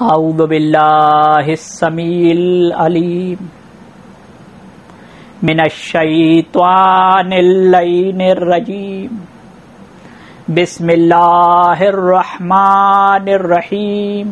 اعوذ باللہ السمیع العلیم من الشیطان اللعین الرجیم بسم اللہ الرحمن الرحیم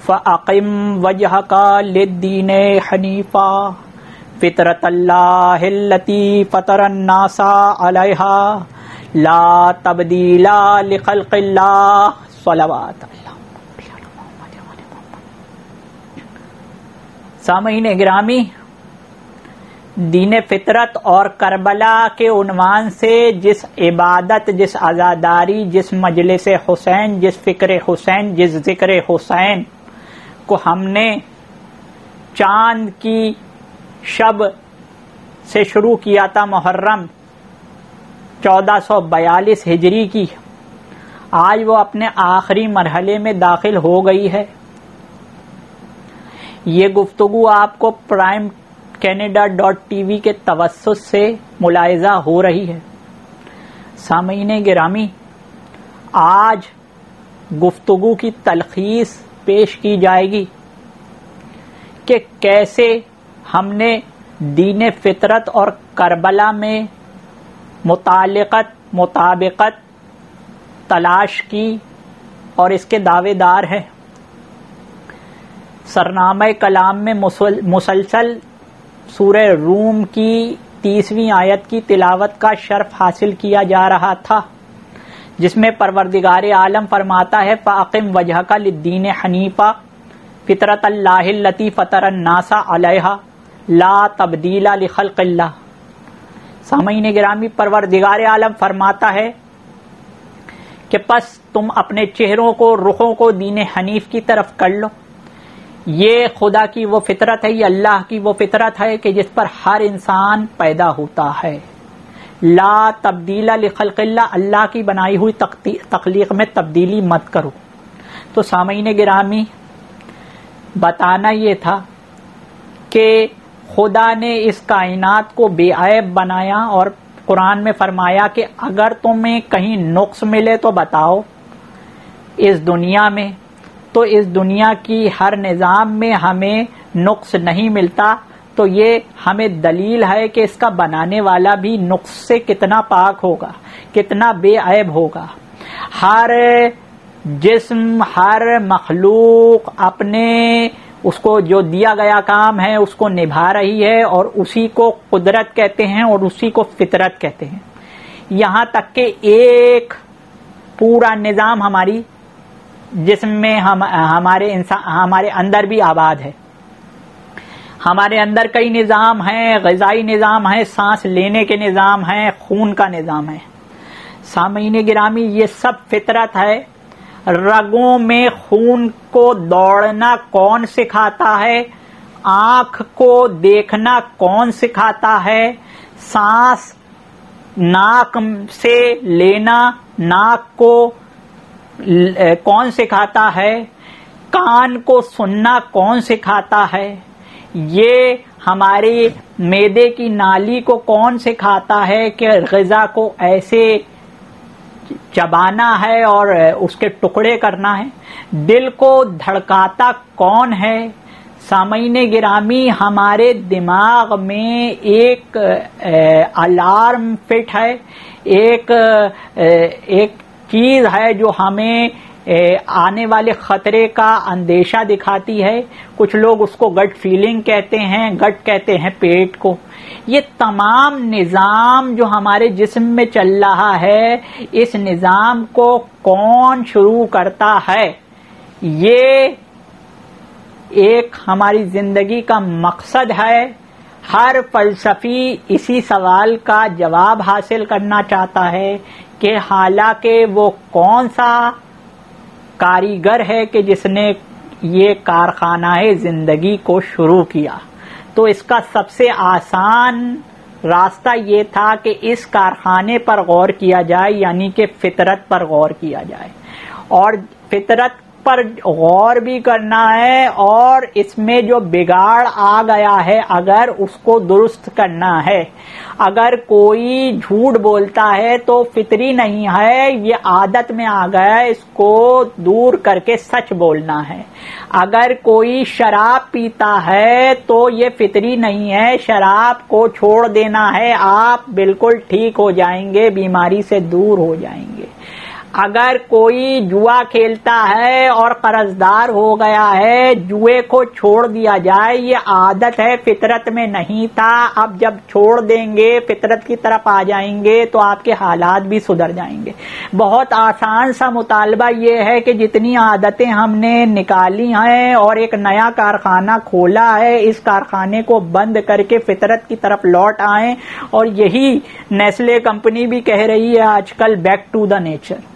فأقم وجہک للدین حنیفا فطرۃ اللہ التی فطر الناس علیہا لا تبدیل لخلق اللہ صلوات اللہ۔ سامعین گرامی، دین فطرت اور کربلا کے عنوان سے جس عبادت، جس عزاداری، جس مجلس حسین، جس فکر حسین، جس ذکر حسین کو ہم نے چاند کی شب سے شروع کیا تھا، محرم 1442 ہجری کی، آج وہ اپنے آخری مرحلے میں داخل ہو گئی ہے۔ یہ گفتگو آپ کو پرائم Canada.tv کے توسط سے ملاحظہ ہو رہی ہے۔ سامعین گرامی، آج گفتگو کی تلخیص پیش کی جائے گی کہ کیسے ہم نے دین فطرت اور کربلا میں مطابقت تلاش کی اور اس کے دعوے دار ہیں۔ سرنامہ کلام میں مسلسل سورہ روم کی 30ویں آیت کی تلاوت کا شرف حاصل کیا جا رہا تھا، جس میں پروردگار عالم فرماتا ہے فَأَقِمْ وَجْهَكَ لِلدِّينِ حَنِيفًا فِطْرَةَ اللَّهِ الَّتِي فَطَرَ النَّاسَ عَلَيْهَا لَا تَبْدِيلَ لِخَلْقِ اللَّهِ۔ سامعین گرامی، پروردگار عالم فرماتا ہے کہ پس تم اپنے چہروں کو، رخوں کو دین حنیف کی طرف کر لو۔ یہ خدا کی وہ فطرت ہے، یہ اللہ کی وہ فطرت ہے کہ جس پر ہر انسان پیدا ہوتا ہے۔ لا تبدیل لخلق اللہ، اللہ کی بنائی ہوئی تخلیق میں تبدیلی مت کرو۔ تو سامعین گرامی، بتانا یہ تھا کہ خدا نے اس کائنات کو بے عیب بنایا اور قرآن میں فرمایا کہ اگر تمہیں کہیں نقص ملے تو بتاؤ اس دنیا میں، تو اس دنیا کی ہر نظام میں ہمیں نقص نہیں ملتا، تو یہ ہمیں دلیل ہے کہ اس کا بنانے والا بھی نقص سے کتنا پاک ہوگا، کتنا بے عیب ہوگا۔ ہر جسم، ہر مخلوق اپنے اس کو جو دیا گیا کام ہے اس کو نبھا رہی ہے، اور اسی کو قدرت کہتے ہیں اور اسی کو فطرت کہتے ہیں۔ یہاں تک کہ ایک پورا نظام ہماری جسم میں ہمارے اندر بھی آباد ہے۔ ہمارے اندر کئی نظام ہیں، غذائی نظام ہے، سانس لینے کے نظام ہے، خون کا نظام ہے۔ سامعین گرامی، یہ سب فطرت ہے۔ رگوں میں خون کو دوڑنا کون سکھاتا ہے؟ آنکھ کو دیکھنا کون سکھاتا ہے؟ سانس ناک سے لینا، ناک کو کون سکھاتا ہے؟ کان کو سننا کون سکھاتا ہے؟ یہ ہماری معدے کی نالی کو کون سکھاتا ہے کہ غذا کو ایسے چبانا ہے اور اس کے ٹکڑے کرنا ہے؟ دل کو دھڑکاتا کون ہے؟ سامعین گرامی، ہمارے دماغ میں ایک الارم فٹ ہے، ایک چیز ہے جو ہمیں آنے والے خطرے کا اندیشہ دکھاتی ہے۔ کچھ لوگ اس کو گٹ فیلنگ کہتے ہیں، گٹ کہتے ہیں پیٹ کو۔ یہ تمام نظام جو ہمارے جسم میں چل رہا ہے، اس نظام کو کون شروع کرتا ہے؟ یہ ایک ہماری زندگی کا مقصد ہے۔ ہر فلسفی اسی سوال کا جواب حاصل کرنا چاہتا ہے کہ حالانکہ وہ کون سا کاریگر ہے کہ جس نے یہ کارخانہ زندگی کو شروع کیا۔ تو اس کا سب سے آسان راستہ یہ تھا کہ اس کارخانے پر غور کیا جائے، یعنی کہ فطرت پر غور کیا جائے۔ اور فطرت پر غور بھی کرنا ہے اور اس میں جو بگاڑ آ گیا ہے اگر اس کو درست کرنا ہے. اگر کوئی جھوٹ بولتا ہے تو فطری نہیں ہے، یہ عادت میں آ گیا ہے، اس کو دور کر کے سچ بولنا ہے. اگر کوئی شراب پیتا ہے تو یہ فطری نہیں ہے، شراب کو چھوڑ دینا ہے، آپ بالکل ٹھیک ہو جائیں گے، بیماری سے دور ہو جائیں گے. اگر کوئی جوا کھیلتا ہے اور قرضدار ہو گیا ہے، جوئے کو چھوڑ دیا جائے، یہ عادت ہے، فطرت میں نہیں تھا، اب جب چھوڑ دیں گے فطرت کی طرف آ جائیں گے تو آپ کے حالات بھی سدھر جائیں گے. بہت آسان سا مطالبہ یہ ہے کہ جتنی عادتیں ہم نے نکالی ہیں اور ایک نیا کارخانہ کھولا ہے، اس کارخانے کو بند کر کے فطرت کی طرف لوٹ آئیں. اور یہی نیسلے کمپنی بھی کہہ رہی ہے آج کل، بیک ٹو دا نیچر.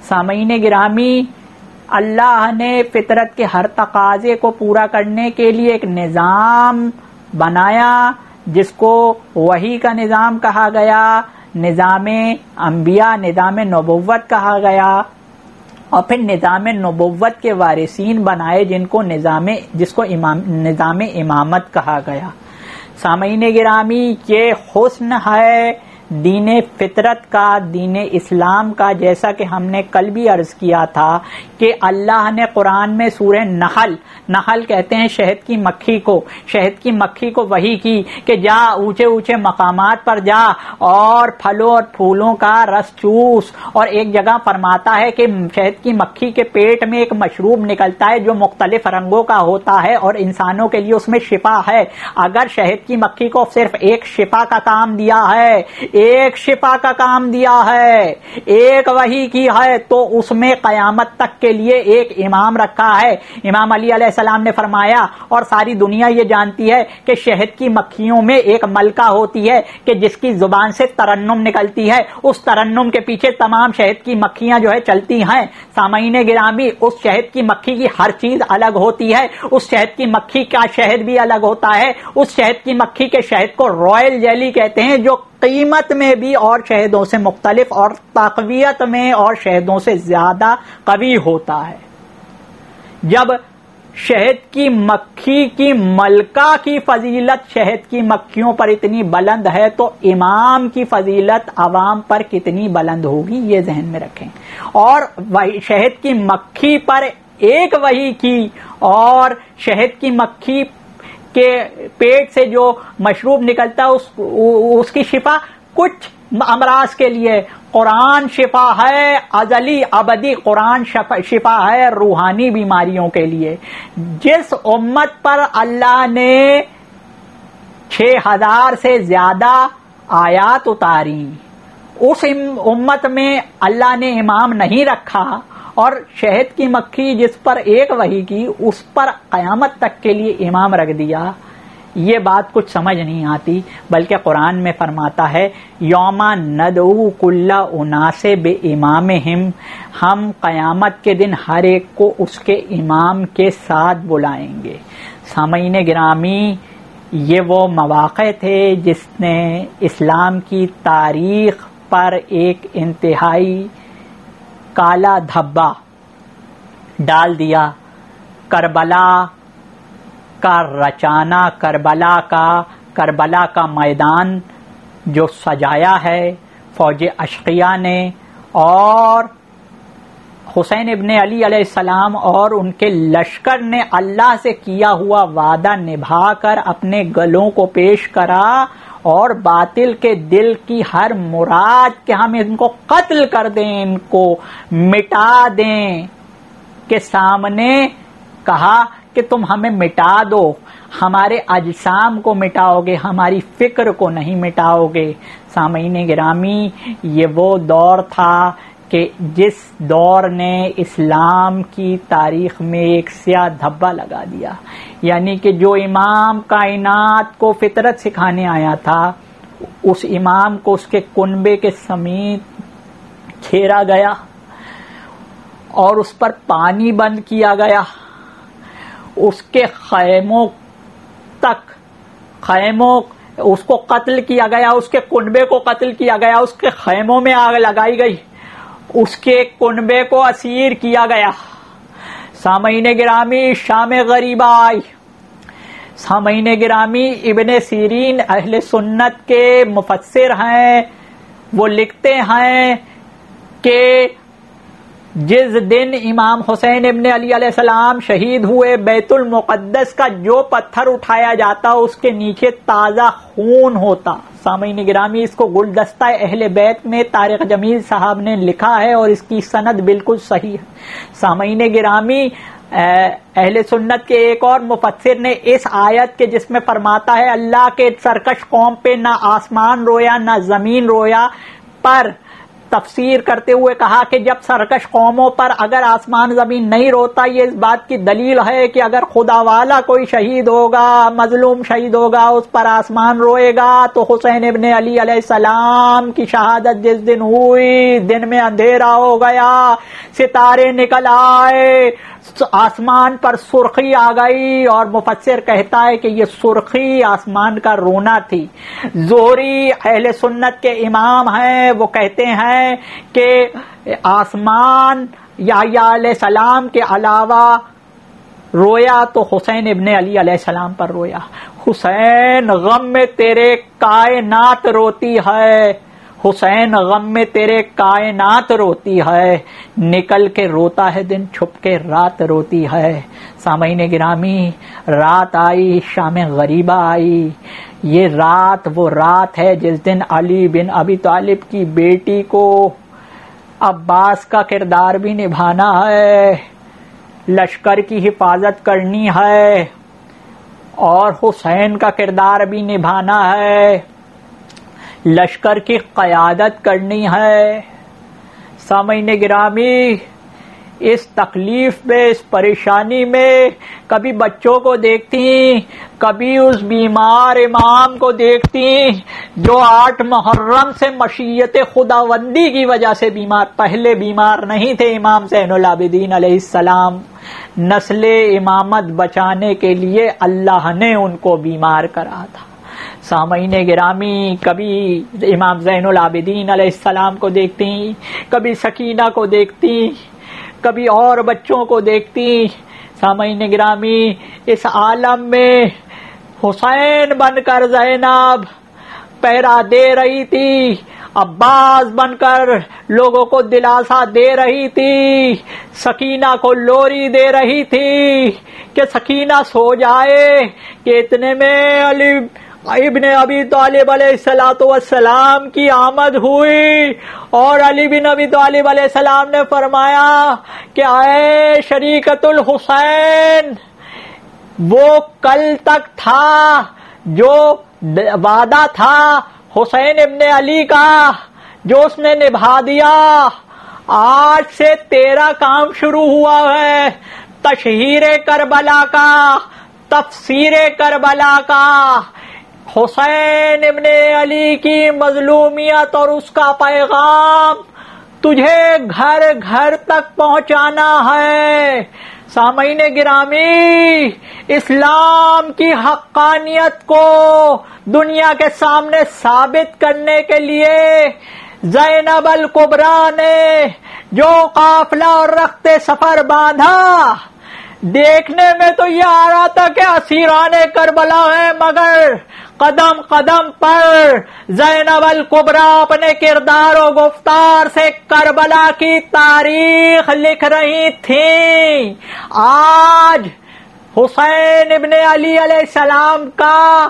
سامعین گرامی، اللہ نے فطرت کے ہر تقاضے کو پورا کرنے کے لیے ایک نظام بنایا جس کو وحی کا نظام کہا گیا، نظام انبیاء، نظام نبوت کہا گیا، اور پھر نظام نبوت کے وارثین بنائے جس کو نظام امامت کہا گیا. سامعین گرامی، یہ حسن ہے دین فطرت کا، دین اسلام کا. جیسا کہ ہم نے کل بھی عرض کیا تھا کہ اللہ نے قرآن میں سورہ نحل کہتے ہیں شہد کی مکھی کو وحی کی کہ جا اونچے اونچے مقامات پر جا اور پھلوں اور پھولوں کا رس چوس. اور ایک جگہ فرماتا ہے کہ شہد کی مکھی کے پیٹ میں ایک مشروب نکلتا ہے جو مختلف رنگوں کا ہوتا ہے اور انسانوں کے لیے اس میں شفا ہے. اگر شہد کی مکھی کو صرف ایک شفا کا کام دیا ہے، ایک وحی کی ہے، تو اس میں قیامت تک کے لیے ایک امام رکھا ہے. امام علی علیہ السلام نے فرمایا، اور ساری دنیا یہ جانتی ہے کہ شہد کی مکھیوں میں ایک ملکہ ہوتی ہے کہ جس کی زبان سے ترنم نکلتی ہے، اس ترنم کے پیچھے تمام شہد کی مکھیاں جو ہے چلتی ہیں. سامعین گرامی، اس شہد کی مکھی کی ہر چیز الگ ہوتی ہے، اس شہد کی مکھی کا شہد بھی الگ ہوتا ہے. اس شہد کی مکھی کے شہد کو رائل جیلی کہتے ہیں، جو قیمت میں بھی اور شہدوں سے مختلف اور تقویت میں اور شہدوں سے زیادہ قوی ہوتا ہے. جب شہد کی مکھی کی ملکہ کی فضیلت شہد کی مکھیوں پر اتنی بلند ہے تو امام کی فضیلت عوام پر کتنی بلند ہوگی، یہ ذہن میں رکھیں. اور شہد کی مکھی پر ایک وحی کی، اور شہد کی مکھی کے پیٹ سے جو مشروب نکلتا اس کی شفا کچھ امراض کے لیے. قرآن شفا ہے، ازلی ابدی قرآن شفا ہے روحانی بیماریوں کے لیے. جس امت پر اللہ نے 6000 سے زیادہ آیات اتاری، اس امت میں اللہ نے امام نہیں رکھا، اور شہد کی مکھی جس پر ایک وحی کی اس پر قیامت تک کے لیے امام رکھ دیا. یہ بات کچھ سمجھ نہیں آتی، بلکہ قرآن میں فرماتا ہے یوم ندعو کل اناس بامامہم، ہم قیامت کے دن ہر ایک کو اس کے امام کے ساتھ بلائیں گے. سامعین گرامی، یہ وہ مواقع تھے جس نے اسلام کی تاریخ پر ایک انتہائی کالا دھبا ڈال دیا. کربلا کا رچانا، کربلا کا میدان جو سجایا ہے فوج اشقیاء نے، اور حسین ابن علی علیہ السلام اور ان کے لشکر نے اللہ سے کیا ہوا وعدہ نبھا کر اپنے گلوں کو پیش کرا، اور باطل کے دل کی ہر مراد کہ ہم ان کو قتل کر دیں، ان کو مٹا دیں، کے سامنے کہا کہ تم ہمیں مٹا دو، ہمارے اجسام کو مٹاؤ گے، ہماری فکر کو نہیں مٹاؤ گے. سامعین گرامی، یہ وہ دور تھا کہ جس دور نے اسلام کی تاریخ میں ایک سیاہ دھبا لگا دیا. یعنی کہ جو امام کائنات کو فطرت سکھانے آیا تھا، اس امام کو اس کے کنبے کے سمیت گھیرا گیا اور اس پر پانی بند کیا گیا. اس کے خیموں اس کو قتل کیا گیا، اس کے کنبے کو قتل کیا گیا، اس کے خیموں میں آگ لگائی گئی، اس کے کنبے کو اسیر کیا گیا. سامعین گرامی شام غریبہ آئی. سامعین گرامی ابن سیرین اہل سنت کے مفسر ہیں. وہ لکھتے ہیں کہ جس دن امام حسین ابن علی علیہ السلام شہید ہوئے، بیت المقدس کا جو پتھر اٹھایا جاتا اس کے نیچے تازہ خون ہوتا. سامعین گرامی اس کو گلدستہ اہل بیت میں طارق جمیل صاحب نے لکھا ہے اور اس کی سند بالکل صحیح ہے. سامعین گرامی اہل سنت کے ایک اور مفسر نے اس آیت کے جس میں فرماتا ہے اللہ کے سرکش قوم پہ نہ آسمان رویا نہ زمین رویا پر تفسیر کرتے ہوئے کہا کہ جب سرکش قوموں پر اگر آسمان زمین نہیں روتا، یہ اس بات کی دلیل ہے کہ اگر خدا والا کوئی شہید ہوگا، مظلوم شہید ہوگا، اس پر آسمان روئے گا. تو حسین ابن علی علیہ السلام کی شہادت جس دن ہوئی، دن میں اندھیرا ہو گیا، ستارے نکل آئے، آسمان پر سرخی آ گئی، اور مفسر کہتا ہے کہ یہ سرخی آسمان کا رونا تھی. زہری اہل سنت کے امام ہیں، وہ کہتے ہیں کہ آسمان یحییٰ علیہ السلام کے علاوہ رویا تو حسین ابن علی علیہ السلام پر رویا. حسین غم میں تیرے کائنات روتی ہے، حسین غم میں تیرے کائنات روتی ہے، نکل کے روتا ہے دن، چھپ کے رات روتی ہے. سامعین گرامی رات آئی، شام غریبہ آئی. یہ رات وہ رات ہے جس دن علی بن ابی طالب کی بیٹی کو عباس کا کردار بھی نبھانا ہے، لشکر کی حفاظت کرنی ہے، اور حسین کا کردار بھی نبھانا ہے، لشکر کی قیادت کرنی ہے. سامعین گرامی اس تکلیف میں، اس پریشانی میں کبھی بچوں کو دیکھتی، کبھی اس بیمار امام کو دیکھتی جو 8 محرم سے مشیت خداوندی کی وجہ سے بیمار. پہلے بیمار نہیں تھے امام زین العابدین علیہ السلام، نسل امامت بچانے کے لیے اللہ نے ان کو بیمار کرا تھا. سامعین گرامی کبھی امام زین العابدین علیہ السلام کو دیکھتی، کبھی سکینہ کو دیکھتی، کبھی اور بچوں کو دیکھتی. سامعین گرامی اس عالم میں حسین بن کر زینب پہرا دے رہی تھی، عباس بن کر لوگوں کو دلاسا دے رہی تھی، سکینہ کو لوری دے رہی تھی کہ سکینہ سو جائے. کہ اتنے میں علی ابن ابی طالب علیہ السلام کی آمد ہوئی، اور علی بن ابی طالب علیہ السلام نے فرمایا کہ اے شریکت الحسین، وہ کل تک تھا جو وعدہ تھا حسین ابن علی کا جو اس نے نبھا دیا، آج سے تیرا کام شروع ہوا ہے، تشہیر کربلا کا، تفسیر کربلا کا، حسین ابن علی کی مظلومیت اور اس کا پیغام تجھے گھر گھر تک پہنچانا ہے. سامعین گرامی اسلام کی حقانیت کو دنیا کے سامنے ثابت کرنے کے لیے زینب الکبریٰ نے جو قافلہ اور رخت سفر باندھا، دیکھنے میں تو یہ آ رہا تھا کہ اسیران کربلا ہیں، مگر قدم قدم پر زینب الکبریٰ اپنے کردار و گفتار سے کربلا کی تاریخ لکھ رہی تھیں. آج حسین ابن علی علیہ السلام کا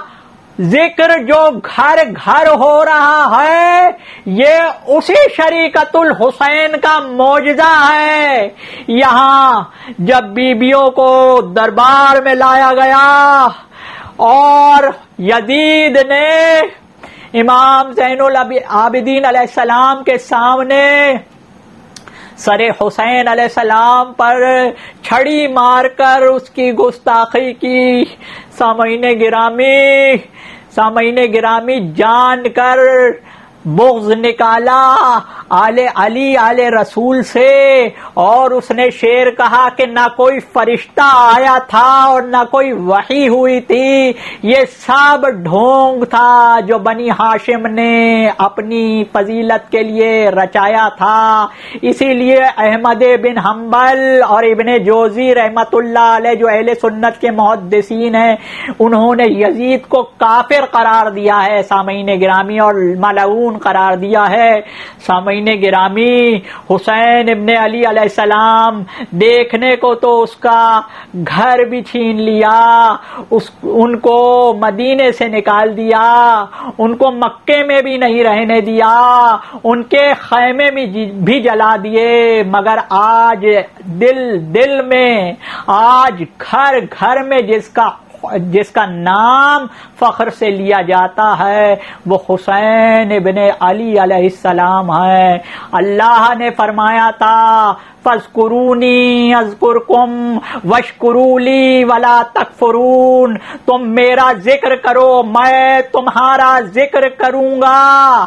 ذکر جو گھر گھر ہو رہا ہے، یہ اسی شریکت الحسین کا معجزہ ہے. یہاں جب بیبیوں کو دربار میں لایا گیا اور یزید نے امام زین العابدین علیہ السلام کے سامنے سر حسین علیہ السلام پر چھڑی مار کر اس کی گستاخی کی، سامعین گرامی جان کر بغض نکالا، آل علی آل رسول سے، اور اس نے شعر کہا کہ نہ کوئی فرشتہ آیا تھا اور نہ کوئی وحی ہوئی تھی، یہ سب ڈھونگ تھا جو بنی ہاشم نے اپنی فضیلت کے لیے رچایا تھا۔ اسی لیے احمد بن حنبل اور ابن جوزی رحمت اللہ علیہ جو اہل سنت کے محدثین ہیں، انہوں نے یزید کو کافر قرار دیا ہے سامعین گرامی، اور ملعون قرار دیا ہے۔ سامعین گرامی، حسین ابن علی علیہ السلام دیکھنے کو تو اس کا گھر بھی چھین لیا، ان کو مدینے سے نکال دیا، ان کو مکے میں بھی نہیں رہنے دیا، ان کے خیمے میں بھی جلا دیے، مگر آج دل میں، آج گھر گھر میں جس کا نام فخر سے لیا جاتا ہے وہ حسین ابن علی علیہ السلام ہے۔ اللہ نے فرمایا تھا فاذکرونی اذکرکم واشکروا لی ولا تکفرون، تم میرا ذکر کرو میں تمہارا ذکر کروں گا۔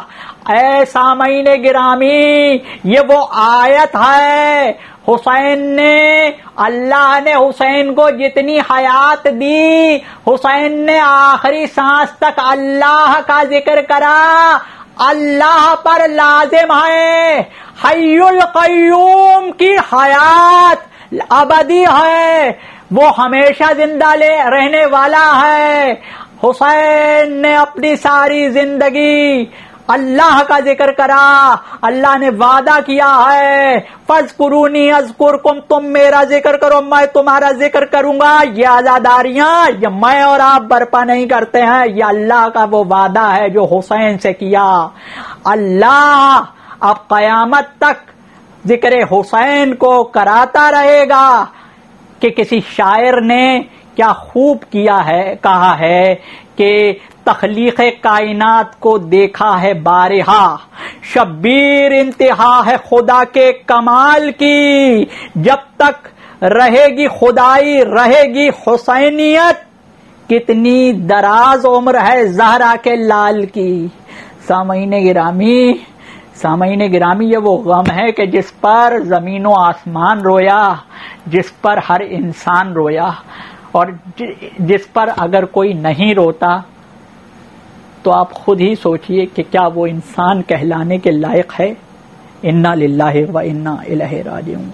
اے سامعین گرامی، یہ وہ آیت ہے، حسین نے، اللہ نے حسین کو جتنی حیات دی، حسین نے آخری سانس تک اللہ کا ذکر کرا، اللہ پر لازم ہے، حی القیوم کی حیات ابدی ہے، وہ ہمیشہ زندہ رہنے والا ہے۔ حسین نے اپنی ساری زندگی اللہ کا ذکر کرا، اللہ نے وعدہ کیا ہے فاذکرونی اذکرکم، تم میرا ذکر کرو میں تمہارا ذکر کروں گا۔ یہ عزاداریاں یہ میں اور آپ برپا نہیں کرتے ہیں، یہ اللہ کا وہ وعدہ ہے جو حسین سے کیا۔ اللہ اب قیامت تک ذکر حسین کو کراتا رہے گا کہ کسی شاعر نے کیا خوب کہا ہے کہ تخلیق کائنات کو دیکھا ہے بارہا، شبیر انتہا ہے خدا کے کمال کی، جب تک رہے گی خدائی رہے گی حسینیت، کتنی دراز عمر ہے زہرا کے لال کی۔ سامعین گرامی، یہ وہ غم ہے کہ جس پر زمین و آسمان رویا، جس پر ہر انسان رویا، اور جس پر اگر کوئی نہیں روتا تو آپ خود ہی سوچئے کہ کیا وہ انسان کہلانے کے لائق ہے۔ انا للہ و انا الیہ راجعون۔